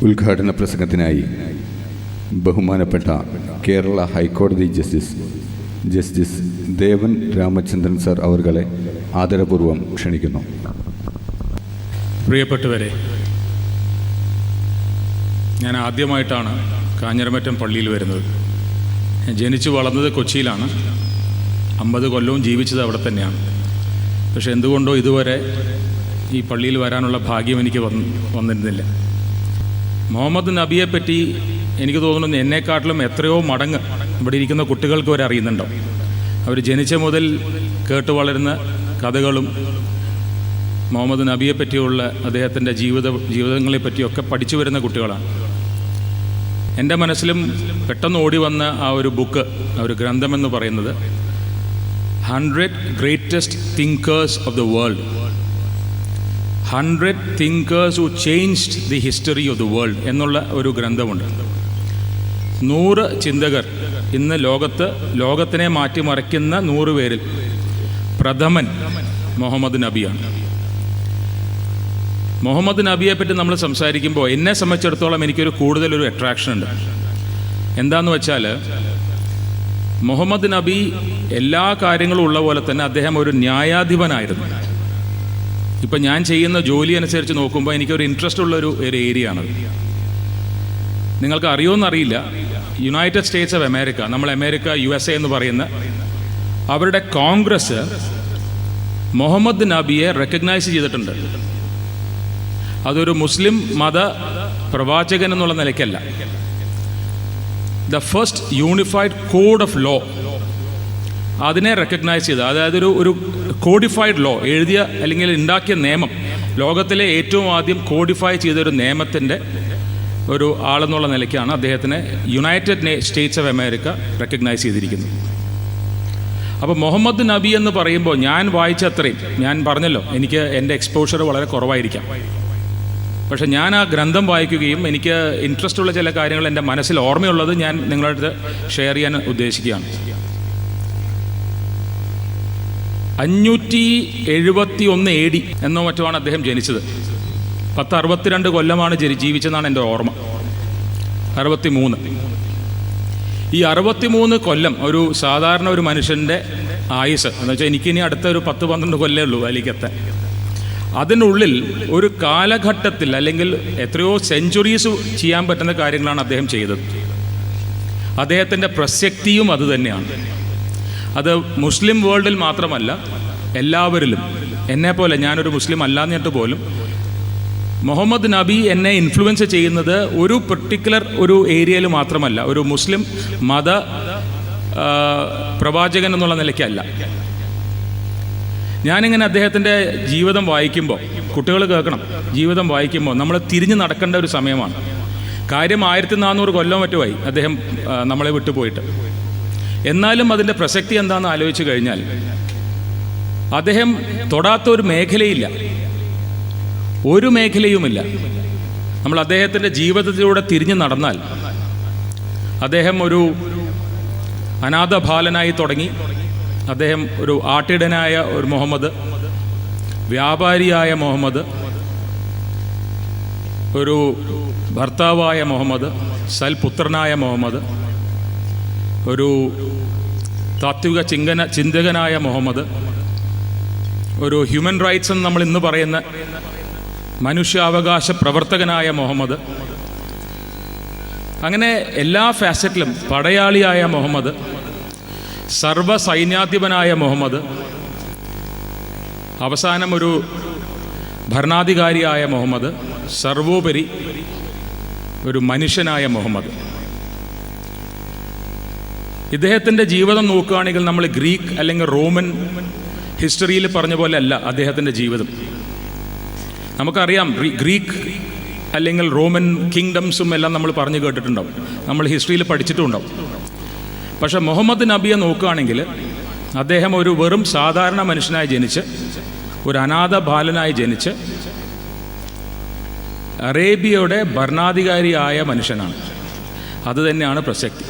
ഉദ്ഘാടന പ്രസംഗത്തിനായി ബഹുമാനപ്പെട്ട കേരള ഹൈക്കോടതി ജസ്റ്റിസ് ദേവൻ രാമചന്ദ്രൻ സർ അവർകളെ ആദരപൂർവ്വം ക്ഷണിക്കുന്നു. പ്രിയപ്പെട്ടവരെ, ഞാൻ ആദ്യമായിട്ടാണ് കാഞ്ഞിരമറ്റം പള്ളിയിൽ വരുന്നത്. ഞാൻ ജനിച്ചു വളർന്നത് കൊച്ചിയിലാണ്. 50 കൊല്ലവും ജീവിച്ചത് അവിടെ തന്നെയാണ്. പക്ഷെ എന്തുകൊണ്ടോ ഇതുവരെ ഈ പള്ളിയിൽ വരാനുള്ള ഭാഗ്യം എനിക്ക് വന്നിരുന്നില്ല. മുഹമ്മദ് നബിയെപ്പറ്റി എനിക്ക് തോന്നുന്നു എന്നെക്കാട്ടിലും എത്രയോ മടങ്ങ് ഇവിടെ ഇരിക്കുന്ന കുട്ടികൾക്ക് വരെ അറിയുന്നുണ്ടോ. അവർ ജനിച്ച മുതൽ കേട്ട് വളരുന്ന കഥകളും മുഹമ്മദ് നബിയെപ്പറ്റിയുള്ള അദ്ദേഹത്തിൻ്റെ ജീവിതങ്ങളെപ്പറ്റിയൊക്കെ പഠിച്ചു വരുന്ന കുട്ടികളാണ്. എൻ്റെ മനസ്സിലും പെട്ടെന്ന് ഓടി വന്ന ആ ഒരു ബുക്ക്, ആ ഒരു ഗ്രന്ഥമെന്ന് പറയുന്നത് 100 Greatest Thinkers of the World. 100 Thinkers who changed the history of the world എന്നുള്ള ഒരു ഗ്രന്ഥമുണ്ട്. 100 ചിന്തകർ ഇന്ന് ലോകത്തിനെ മാറ്റിമറിക്കുന്ന 100 പേരിൽ പ്രഥമൻ മുഹമ്മദ് നബിയാണ്. മുഹമ്മദ് നബിയെപ്പറ്റി നമ്മൾ സംസാരിക്കുമ്പോൾ എന്നെ സംബന്ധിച്ചിടത്തോളം എനിക്കൊരു കൂടുതലൊരു അട്രാക്ഷൻ ഉണ്ട്. എന്താന്ന് വെച്ചാൽ, മുഹമ്മദ് നബി എല്ലാ കാര്യങ്ങളും ഉള്ള പോലെ തന്നെ അദ്ദേഹം ഒരു ന്യായാധിപനായിരുന്നു. ഇപ്പം ഞാൻ ചെയ്യുന്ന ജോലി അനുസരിച്ച് നോക്കുമ്പോൾ എനിക്കൊരു ഇൻട്രസ്റ്റ് ഉള്ളൊരു ഏരിയ ആണത്. നിങ്ങൾക്ക് അറിയുമെന്നറിയില്ല, യുണൈറ്റഡ് സ്റ്റേറ്റ്സ് ഓഫ് അമേരിക്ക, നമ്മൾ അമേരിക്ക USA എന്ന് പറയുന്ന അവരുടെ കോൺഗ്രസ് മുഹമ്മദ് നബിയെ റെക്കഗ്നൈസ് ചെയ്തിട്ടുണ്ട്. അതൊരു മുസ്ലിം മത പ്രവാചകൻ എന്നുള്ള നിലയ്ക്കല്ല. The first unified code of law അതിനെ റെക്കഗ്നൈസ് ചെയ്ത്, അതായത് ഒരു കോഡിഫൈഡ് ലോ എഴുതിയ അല്ലെങ്കിൽ ഉണ്ടാക്കിയ നിയമം, ലോകത്തിലെ ഏറ്റവും ആദ്യം കോഡിഫൈ ചെയ്തൊരു നിയമത്തിൻ്റെ ഒരു ആളെന്നുള്ള നിലയ്ക്കാണ് അദ്ദേഹത്തിനെ United States of America recognise ചെയ്തിരിക്കുന്നത്. അപ്പോൾ മുഹമ്മദ് നബി എന്ന് പറയുമ്പോൾ ഞാൻ വായിച്ച അത്രയും, ഞാൻ പറഞ്ഞല്ലോ എനിക്ക് എൻ്റെ എക്സ്പോഷർ വളരെ കുറവായിരിക്കാം, പക്ഷെ ഞാൻ ആ ഗ്രന്ഥം വായിക്കുകയും എനിക്ക് ഇൻട്രസ്റ്റ് ഉള്ള ചില കാര്യങ്ങൾ എൻ്റെ മനസ്സിൽ ഓർമ്മയുള്ളത് ഞാൻ നിങ്ങളുടെ അടുത്ത് ഷെയർ ചെയ്യാൻ ഉദ്ദേശിക്കുകയാണ്. 571 AD എന്നോ മറ്റോ ആണ് അദ്ദേഹം ജനിച്ചത്. 1062 കൊല്ലമാണ് ജീവിച്ചതെന്നാണ് എൻ്റെ ഓർമ്മ. 63. ഈ 63 കൊല്ലം ഒരു സാധാരണ ഒരു മനുഷ്യൻ്റെ ആയുസ് എന്ന് വെച്ചാൽ എനിക്കിനി അടുത്ത ഒരു 10-12 കൊല്ലമേ ഉള്ളൂ അതിലേക്കെത്താൻ. അതിനുള്ളിൽ ഒരു കാലഘട്ടത്തിൽ അല്ലെങ്കിൽ എത്രയോ സെഞ്ചുറീസ് ചെയ്യാൻ പറ്റുന്ന കാര്യങ്ങളാണ് അദ്ദേഹം ചെയ്തത്. അദ്ദേഹത്തിൻ്റെ പ്രസക്തിയും അതുതന്നെയാണ്. അത് മുസ്ലിം വേൾഡിൽ മാത്രമല്ല, എല്ലാവരിലും. എന്നെപ്പോലെ, ഞാനൊരു മുസ്ലിം അല്ലാന്നിട്ട് പോലും മുഹമ്മദ് നബി എന്നെ ഇൻഫ്ലുവൻസ് ചെയ്യുന്നത് ഒരു പെർട്ടിക്കുലർ ഒരു ഏരിയയിൽ മാത്രമല്ല, ഒരു മുസ്ലിം മത പ്രവാചകൻ എന്നുള്ള നിലയ്ക്കല്ല. ഞാനിങ്ങനെ അദ്ദേഹത്തിൻ്റെ ജീവിതം വായിക്കുമ്പോൾ, കുട്ടികൾ കേൾക്കണം, ജീവിതം വായിക്കുമ്പോൾ നമ്മൾ തിരിഞ്ഞു നടക്കേണ്ട ഒരു സമയമാണ്. കാര്യം 1400 കൊല്ലം മറ്റുമായി അദ്ദേഹം നമ്മളെ വിട്ടുപോയിട്ട്. എന്നാലും അതിൻ്റെ പ്രസക്തി എന്താണെന്ന് ആലോചിച്ച് കഴിഞ്ഞാൽ, അദ്ദേഹം തൊടാത്ത ഒരു മേഖലയില്ല, ഒരു മേഖലയുമില്ല. നമ്മൾ അദ്ദേഹത്തിൻ്റെ ജീവിതത്തിലൂടെ തിരിഞ്ഞു നടന്നാൽ, അദ്ദേഹം ഒരു അനാഥ ബാലനായി തുടങ്ങി, അദ്ദേഹം ഒരു ആട്ടിടനായ ഒരു മുഹമ്മദ്, വ്യാപാരിയായ മുഹമ്മദ്, ഒരു ഭർത്താവായ മുഹമ്മദ്, സൽപുത്രനായ മുഹമ്മദ്, ഒരു താത്വിക ചിന്തകനായ മുഹമ്മദ്, ഒരു ഹ്യൂമൻ റൈറ്റ്സ് എന്ന് നമ്മൾ ഇന്ന് പറയുന്ന മനുഷ്യാവകാശ പ്രവർത്തകനായ മുഹമ്മദ്, അങ്ങനെ എല്ലാ ഫാസറ്റിലും പടയാളിയായ മുഹമ്മദ്, സർവ്വസൈന്യാധിപനായ മുഹമ്മദ്, അവസാനം ഒരു ഭരണാധികാരിയായ മുഹമ്മദ്, സർവോപരി ഒരു മനുഷ്യനായ മുഹമ്മദ്. ഇദ്ദേഹത്തിൻ്റെ ജീവിതം നോക്കുകയാണെങ്കിൽ നമ്മൾ ഗ്രീക്ക് അല്ലെങ്കിൽ റോമൻ ഹിസ്റ്ററിയിൽ പറഞ്ഞ പോലെ അല്ല അദ്ദേഹത്തിൻ്റെ ജീവിതം. നമുക്കറിയാം, ഗ്രീക്ക് അല്ലെങ്കിൽ റോമൻ കിങ്ഡംസും എല്ലാം നമ്മൾ പറഞ്ഞു കേട്ടിട്ടുണ്ടാവും, നമ്മൾ ഹിസ്റ്ററിയിൽ പഠിച്ചിട്ടുണ്ടാവും. പക്ഷെ മുഹമ്മദ് നബിയെ നോക്കുകയാണെങ്കിൽ അദ്ദേഹം ഒരു വെറും സാധാരണ മനുഷ്യനായി ജനിച്ച്, ഒരു അനാഥ ബാലനായി ജനിച്ച്, അറേബ്യയുടെ ഭരണാധികാരിയായ മനുഷ്യനാണ്. അതുതന്നെയാണ് പ്രസക്തി.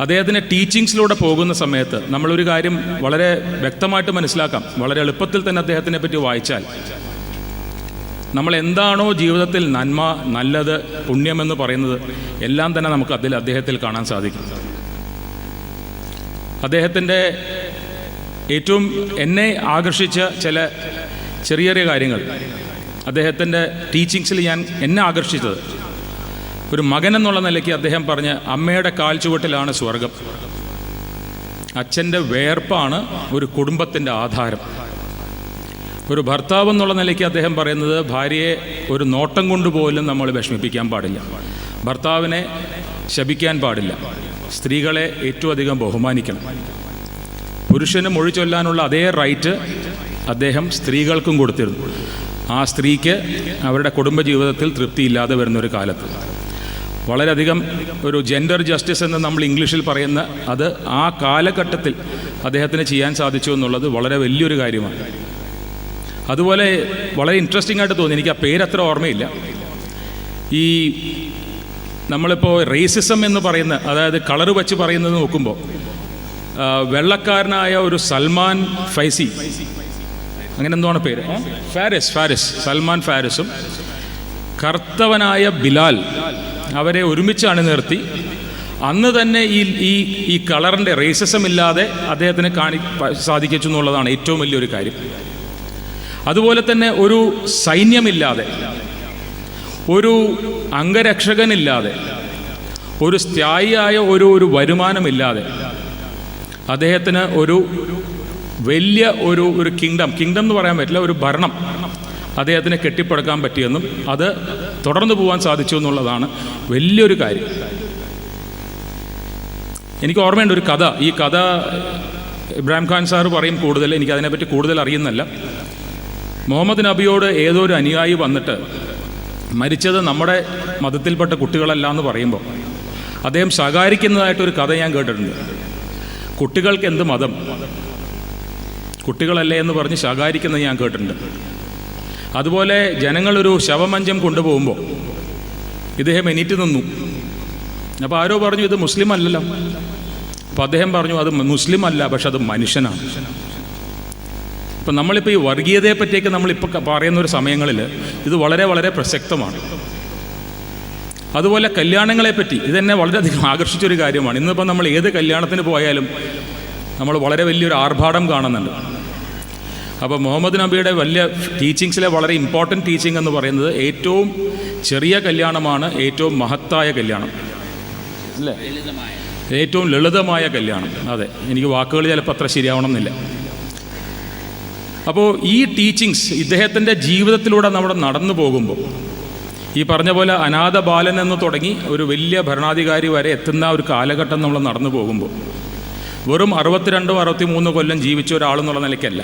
അദ്ദേഹത്തിൻ്റെ ടീച്ചിങ്സിലൂടെ പോകുന്ന സമയത്ത് നമ്മളൊരു കാര്യം വളരെ വ്യക്തമായിട്ട് മനസ്സിലാക്കാം. വളരെ എളുപ്പത്തിൽ തന്നെ അദ്ദേഹത്തിനെ പറ്റി വായിച്ചാൽ, നമ്മൾ എന്താണോ ജീവിതത്തിൽ നന്മ, നല്ലത്, പുണ്യമെന്ന് പറയുന്നത് എല്ലാം തന്നെ നമുക്ക് അദ്ദേഹത്തിൽ കാണാൻ സാധിക്കും. അദ്ദേഹത്തിൻ്റെ ഏറ്റവും എന്നെ ആകർഷിച്ച ചില ചെറിയ ചെറിയ കാര്യങ്ങൾ, അദ്ദേഹത്തിൻ്റെ ടീച്ചിങ്സിൽ എന്നെ ആകർഷിച്ചത്, ഒരു മകൻ എന്നുള്ള നിലയ്ക്ക് അദ്ദേഹം പറഞ്ഞ അമ്മയുടെ കാൽ ചുവട്ടിലാണ് സ്വർഗം, അച്ഛൻ്റെ വേർപ്പാണ് ഒരു കുടുംബത്തിൻ്റെ ആധാരം. ഒരു ഭർത്താവ് എന്നുള്ള നിലയ്ക്ക് അദ്ദേഹം പറയുന്നത് ഭാര്യയെ ഒരു നോട്ടം കൊണ്ടുപോലും നമ്മൾ വിഷമിപ്പിക്കാൻ പാടില്ല, ഭർത്താവിനെ ശപിക്കാൻ പാടില്ല, സ്ത്രീകളെ ഏറ്റവും അധികം ബഹുമാനിക്കണം. പുരുഷന് മൊഴി ചൊല്ലാനുള്ള അതേ റൈറ്റ് അദ്ദേഹം സ്ത്രീകൾക്കും കൊടുത്തിരുന്നു. ആ സ്ത്രീക്ക് അവരുടെ കുടുംബജീവിതത്തിൽ തൃപ്തിയില്ലാതെ വരുന്നൊരു കാലത്ത് വളരെയധികം ഒരു ജെൻഡർ ജസ്റ്റിസ് എന്ന് നമ്മൾ ഇംഗ്ലീഷിൽ പറയുന്ന അത് ആ കാലഘട്ടത്തിൽ അദ്ദേഹത്തിന് ചെയ്യാൻ സാധിച്ചു എന്നുള്ളത് വളരെ വലിയൊരു കാര്യമാണ്. അതുപോലെ വളരെ ഇൻട്രസ്റ്റിംഗ് ആയിട്ട് തോന്നി, എനിക്ക് ആ പേരത്ര ഓർമ്മയില്ല, ഈ നമ്മളിപ്പോൾ റേസിസം എന്ന് പറയുന്ന, അതായത് കളറ് വച്ച് പറയുന്നത് നോക്കുമ്പോൾ വെള്ളക്കാരനായ ഒരു സൽമാൻ ഫൈസി, അങ്ങനെ എന്താണ് പേര്, ഫാരിസ്, സൽമാൻ ഫാരിസും കറുത്തവനായ ബിലാൽ, അവരെ ഒരുമിച്ച് അണിനിർത്തി അന്ന് തന്നെ ഈ കളറിൻ്റെ റേസിസം ഇല്ലാതെ അദ്ദേഹത്തിന് സാധിച്ചു എന്നുള്ളതാണ് ഏറ്റവും വലിയൊരു കാര്യം. അതുപോലെ തന്നെ ഒരു സൈന്യമില്ലാതെ, ഒരു അംഗരക്ഷകനില്ലാതെ, ഒരു സ്ഥായിയായ ഒരു വരുമാനമില്ലാതെ അദ്ദേഹത്തിന് ഒരു വലിയ ഒരു കിങ്ഡം എന്ന് പറയാൻ പറ്റില്ല, ഒരു ഭരണം അദ്ദേഹത്തിന് കെട്ടിപ്പടുക്കാൻ പറ്റിയെന്നും അത് തുടർന്നു പോകാൻ സാധിച്ചു എന്നുള്ളതാണ് വലിയൊരു കാര്യം. എനിക്ക് ഓർമ്മയുണ്ട് ഒരു കഥ, ഈ കഥ ഇബ്രാഹിം ഖാൻ സാറ് പറയും കൂടുതൽ, എനിക്കതിനെപ്പറ്റി കൂടുതൽ അറിയുന്നില്ല. മുഹമ്മദ് നബിയോട് ഏതോ ഒരു അനുയായി വന്നിട്ട് മരിച്ചത് നമ്മുടെ മതത്തിൽപ്പെട്ട കുട്ടികളല്ല എന്ന് പറയുമ്പോൾ അദ്ദേഹം ശകാരിക്കുന്നതായിട്ടൊരു കഥ ഞാൻ കേട്ടിട്ടുണ്ട്. കുട്ടികൾക്ക് എന്ത് മതം, കുട്ടികളല്ലേ എന്ന് പറഞ്ഞ് ശകാരിക്കുന്നത് ഞാൻ കേട്ടിട്ടുണ്ട്. അതുപോലെ ജനങ്ങളൊരു ശവമഞ്ചം കൊണ്ടുപോകുമ്പോൾ ഇദ്ദേഹം എണീറ്റ് നിന്നു. അപ്പോൾ ആരോ പറഞ്ഞു ഇത് മുസ്ലിം അല്ലല്ലോ. അപ്പോൾ അദ്ദേഹം പറഞ്ഞു അത് മുസ്ലിം അല്ല, പക്ഷെ അത് മനുഷ്യനാണ്. ഇപ്പം നമ്മളിപ്പോൾ ഈ വർഗീയതയെ പറ്റിയൊക്കെ നമ്മളിപ്പോൾ പറയുന്ന ഒരു സമയങ്ങളിൽ ഇത് വളരെ വളരെ പ്രസക്തമാണ്. അതുപോലെ കല്യാണങ്ങളെപ്പറ്റി ഇതെന്നെ വളരെയധികം ആകർഷിച്ചൊരു കാര്യമാണ്. ഇന്നിപ്പോൾ നമ്മൾ ഏത് കല്യാണത്തിന് പോയാലും നമ്മൾ വളരെ വലിയൊരു ആർഭാടം കാണുന്നുണ്ട്. അപ്പോൾ മുഹമ്മദ് നബിയുടെ വലിയ ടീച്ചിങ്സിലെ വളരെ ഇമ്പോർട്ടൻറ്റ് ടീച്ചിങ് എന്ന് പറയുന്നത് ഏറ്റവും ചെറിയ കല്യാണമാണ് ഏറ്റവും മഹത്തായ കല്യാണം, അല്ലേ? ഏറ്റവും ലളിതമായ കല്യാണം. അതെ, എനിക്ക് വാക്കുകൾ ചിലപ്പോൾ അത്ര ശരിയാവണമെന്നില്ല. അപ്പോൾ ഈ ടീച്ചിങ്സ് ഇദ്ദേഹത്തിൻ്റെ ജീവിതത്തിലൂടെ നമ്മൾ നടന്നു പോകുമ്പോൾ ഈ പറഞ്ഞ പോലെ അനാഥ ബാലൻ എന്ന് തുടങ്ങി ഒരു വലിയ ഭരണാധികാരി വരെ എത്തുന്ന ഒരു കാലഘട്ടം നമ്മൾ നടന്നു പോകുമ്പോൾ വെറും 62-63 കൊല്ലം ജീവിച്ച ഒരാളെന്നുള്ള നിലയ്ക്കല്ല,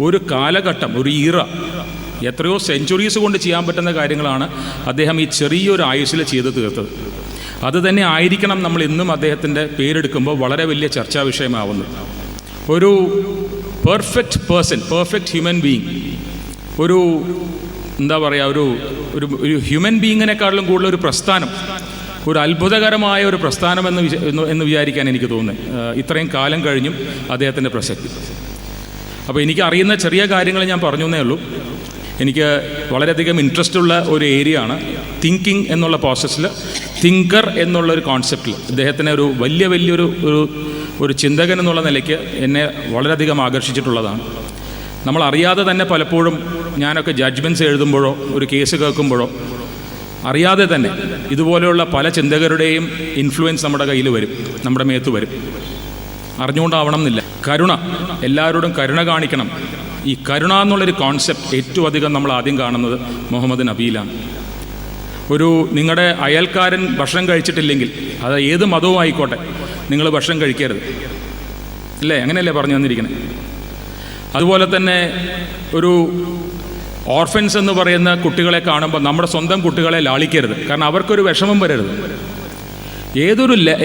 ഒരു കാലഘട്ടം, ഒരു ഈറ, എത്രയോ സെഞ്ചുറീസ് കൊണ്ട് ചെയ്യാൻ പറ്റുന്ന കാര്യങ്ങളാണ് അദ്ദേഹം ഈ ചെറിയൊരു ആയുസ്സിൽ ചെയ്ത് തീർത്തത്. അത് തന്നെ ആയിരിക്കണം നമ്മൾ ഇന്നും അദ്ദേഹത്തിൻ്റെ പേരെടുക്കുമ്പോൾ വളരെ വലിയ ചർച്ചാ വിഷയമാവുന്നത്. ഒരു perfect person, perfect human being, ഒരു എന്താ പറയുക, ഒരു ഹ്യൂമൻ ബീയിങ്ങിനെക്കാളും കൂടുതൽ ഒരു പ്രസ്ഥാനം, ഒരു അത്ഭുതകരമായ ഒരു പ്രസ്ഥാനം എന്ന് വിചാരിക്കാൻ എനിക്ക് തോന്നുന്നത് ഇത്രയും കാലം കഴിഞ്ഞും അദ്ദേഹത്തിൻ്റെ പ്രസക്തി. അപ്പോൾ എനിക്ക് അറിയുന്ന ചെറിയ കാര്യങ്ങൾ ഞാൻ പറഞ്ഞു എന്നേ ഉള്ളൂ. എനിക്ക് വളരെയധികം ഇൻട്രസ്റ്റ് ഉള്ള ഒരു ഏരിയ ആണ് തിങ്കിങ് എന്നുള്ള പ്രോസസ്സിൽ, തിങ്കർ എന്നുള്ളൊരു കോൺസെപ്റ്റിൽ ഇദ്ദേഹത്തിനെ ഒരു വലിയൊരു ചിന്തകൻ എന്നുള്ള നിലയ്ക്ക് എന്നെ വളരെയധികം ആകർഷിച്ചിട്ടുള്ളതാണ്. നമ്മൾ അറിയാതെ തന്നെ പലപ്പോഴും ഞാനൊക്കെ ജഡ്ജ്മെൻറ്റ്സ് എഴുതുമ്പോഴോ ഒരു കേസ് കേൾക്കുമ്പോഴോ അറിയാതെ തന്നെ ഇതുപോലെയുള്ള പല ചിന്തകരുടെയും ഇൻഫ്ലുവൻസ് നമ്മുടെ കയ്യിൽ വരും, നമ്മുടെ മേത്ത് വരും. അറിഞ്ഞുകൊണ്ടാവണം എന്നില്ല. കരുണ, എല്ലാവരോടും കരുണ കാണിക്കണം. ഈ കരുണ എന്നുള്ളൊരു കോൺസെപ്റ്റ് ഏറ്റവും അധികം നമ്മൾ ആദ്യം കാണുന്നത് മുഹമ്മദ് നബിയിലാണ്. നിങ്ങളുടെ അയൽക്കാരൻ ഭക്ഷണം കഴിച്ചിട്ടില്ലെങ്കിൽ, അത് ഏത് മതവും ആയിക്കോട്ടെ, നിങ്ങൾ ഭക്ഷണം കഴിക്കരുത്, അല്ലേ? അങ്ങനെയല്ലേ പറഞ്ഞു തന്നിരിക്കുന്നത്. അതുപോലെ തന്നെ ഒരു ഓർഫൻസ് എന്ന് പറയുന്ന കുട്ടികളെ കാണുമ്പോൾ നമ്മുടെ സ്വന്തം കുട്ടികളെ ലാളിക്കരുത്, കാരണം അവർക്കൊരു വിഷമം വരരുത്.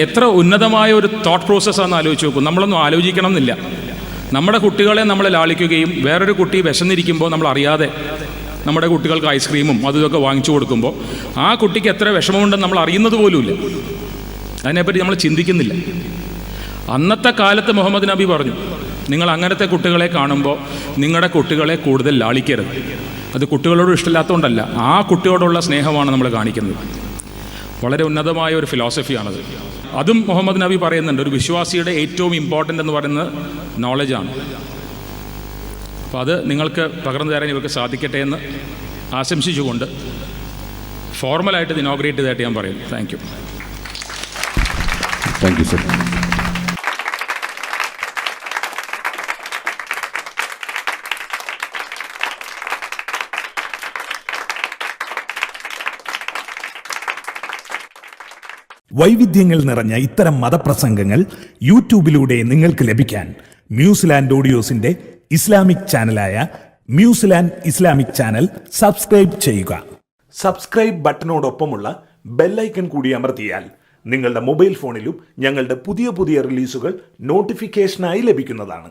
എത്ര ഉന്നതമായ ഒരു തോട്ട് പ്രോസസ്സാണെന്ന് ആലോചിച്ച് നോക്കും. നമ്മളൊന്നും ആലോചിക്കണം എന്നില്ല. നമ്മുടെ കുട്ടികളെ നമ്മൾ ലാളിക്കുകയും വേറൊരു കുട്ടി വിശന്നിരിക്കുമ്പോൾ നമ്മൾ അറിയാതെ നമ്മുടെ കുട്ടികൾക്ക് ഐസ്ക്രീമും അതും ഇതൊക്കെ വാങ്ങിച്ചു കൊടുക്കുമ്പോൾ ആ കുട്ടിക്ക് എത്ര വിഷമമുണ്ടെന്ന് നമ്മൾ അറിയുന്നത് പോലുമില്ല. അതിനെപ്പറ്റി നമ്മൾ ചിന്തിക്കുന്നില്ല. അന്നത്തെ കാലത്ത് മുഹമ്മദ് നബി പറഞ്ഞു, നിങ്ങൾ അങ്ങനത്തെ കുട്ടികളെ കാണുമ്പോൾ നിങ്ങളുടെ കുട്ടികളെ കൂടുതൽ ലാളിക്കരുത്. അത് കുട്ടികളോട് ഇഷ്ടമില്ലാത്തതുകൊണ്ടല്ല, ആ കുട്ടിയോടുള്ള സ്നേഹമാണ് നമ്മൾ കാണിക്കുന്നത്. വളരെ ഉന്നതമായ ഒരു ഫിലോസഫിയാണത്. അതും മുഹമ്മദ് നബി പറയുന്നുണ്ട്, ഒരു വിശ്വാസിയുടെ ഏറ്റവും ഇമ്പോർട്ടൻ്റ് എന്ന് പറയുന്നത് നോളജാണ്. അപ്പോൾ അത് നിങ്ങൾക്ക് പകർന്നു തരാൻ ഇവർക്ക് സാധിക്കട്ടെ എന്ന് ആശംസിച്ചുകൊണ്ട് ഫോർമലായിട്ട് ഇത് ഇനോഗ്രേറ്റ് ചെയ്തതായിട്ട് ഞാൻ പറയും. Thank you. Thank you sir. വൈവിധ്യങ്ങൾ നിറഞ്ഞ ഇത്തരം മതപ്രസംഗങ്ങൾ യൂട്യൂബിലൂടെ നിങ്ങൾക്ക് ലഭിക്കാൻ മ്യൂസിലാൻഡ് ഓഡിയോസിന്റെ ഇസ്ലാമിക് ചാനലായ മ്യൂസിലാൻഡ് ഇസ്ലാമിക് ചാനൽ സബ്സ്ക്രൈബ് ചെയ്യുക. സബ്സ്ക്രൈബ് ബട്ടണോടൊപ്പമുള്ള ബെല്ലൈക്കൺ കൂടി അമർത്തിയാൽ നിങ്ങളുടെ മൊബൈൽ ഫോണിലും ഞങ്ങളുടെ പുതിയ റിലീസുകൾ നോട്ടിഫിക്കേഷനായി ലഭിക്കുന്നതാണ്.